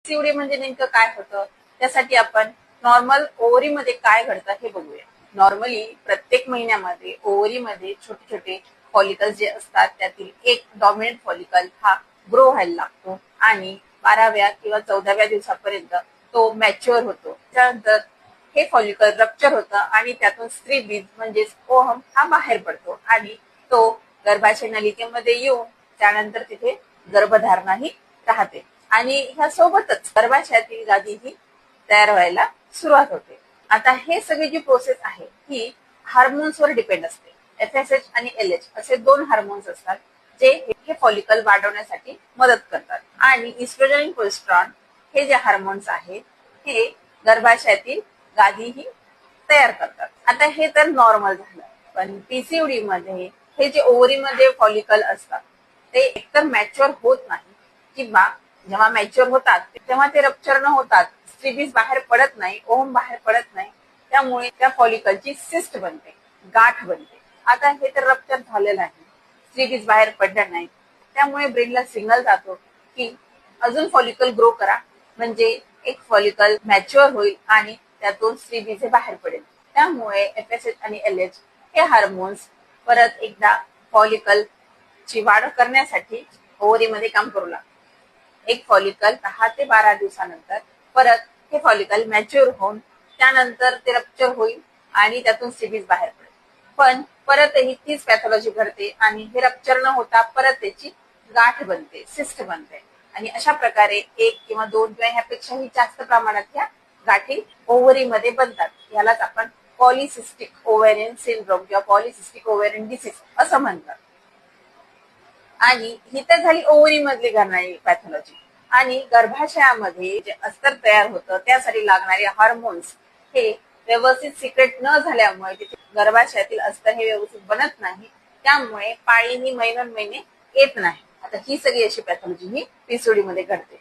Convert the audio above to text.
PCOD म्हणजे नेमकं काय होतं, त्यासाठी आपण नॉर्मल ओव्हरीमध्ये काय घडतं हे बघूया. नॉर्मली प्रत्येक महिन्यामध्ये ओव्हरीमध्ये छोटे छोटे फॉलिकल जे असतात त्यातील एक डॉमिनंट फॉलिकल हा ग्रो व्हायला लागतो आणि 12व्या किंवा 14व्या दिवसापर्यंत तो मॅच्युअर होतो. त्यानंतर हे फॉलिकल रप्चर होतं आणि त्यातून स्त्रीबीज म्हणजेच ओहम हा बाहेर पडतो आणि तो गर्भाशय नलिकेमध्ये येऊन त्यानंतर तिथे गर्भधारणाही राहते आणि ह्या सोबतच गर्भाशयातील गादी ही तयार व्हायला सुरुवात होते. आता हे सगळी जी प्रोसेस आहे ही हार्मोन्सवर डिपेंड असते. FSH आणि LH असे दोन हार्मोन्स असतात जे हे फॉलिकल वाढवण्यासाठी मदत करतात आणि इस्ट्रोजन आणि प्रोजेस्टेरॉन हे जे हार्मोन्स आहेत हे गर्भाशयातील गादी ही तयार करतात. आता हे तर नॉर्मल झालं, पण पीसीओडी मध्ये हे जे ओव्हरीमध्ये फॉलिकल असतात ते एकतर मॅच्युअर होत नाही किंवा जेव्हा मॅच्युअर होतात तेव्हा ते रप्चर न होतात, स्त्रीबीज बाहेर पडत नाही, ओहम बाहेर पडत नाही, त्यामुळे त्या फॉलिकलची सिस्ट बनते, गाठ बनते. आता हे तर रप्चर झालेलं आहे, स्त्रीबीज बाहेर पडलं नाही, त्यामुळे ब्रेनला सिग्नल जातो की अजून फॉलिकल ग्रो करा, म्हणजे एक फॉलिकल मॅच्युअर होईल आणि त्यातून स्त्रीबीज हे बाहेर पडेल. त्यामुळे FSH आणि LH हे हार्मोन्स परत एकदा फॉलिकल ची वाढ करण्यासाठी ओव्हरीमध्ये काम करू लागतात. एक फॉलिकल 10 ते 12 दिवसानंतर परत हे फॉलिकल मॅच्युअर होऊन त्यानंतर ते रप्चर होईल आणि त्यातून स्त्रीबीज बाहेर पडेल. पण परतही तीच पॅथॉलॉजी घडते आणि हे रप्चर न होता परत त्याची गाठ बनते, सिस्ट बनते आणि अशा प्रकारे एक किंवा दोन किंवा ह्यापेक्षाही जास्त प्रमाणात ह्या गाठी ओव्हरीमध्ये बनतात. यालाच आपण पॉलिसिस्टिक ओव्हेरियन सिंड्रोम किंवा पॉलिसिस्टिक ओव्हेरियन डिसीज असं म्हणतात. आणि ही तर झाली ओव्हरी मधली घडणारी पॅथॉलॉजी. आणि गर्भाशयामध्ये जे अस्तर तयार होतं त्यासाठी लागणारे हार्मोन्स हे व्यवस्थित सिक्रेट न झाल्यामुळे तिथे गर्भाशयातील अस्तर हे व्यवस्थित बनत नाही, त्यामुळे पाळी ही महिने येत नाही. आता ही सगळी अशी पॅथॉलॉजी ही पीसीओडी मध्ये घडते.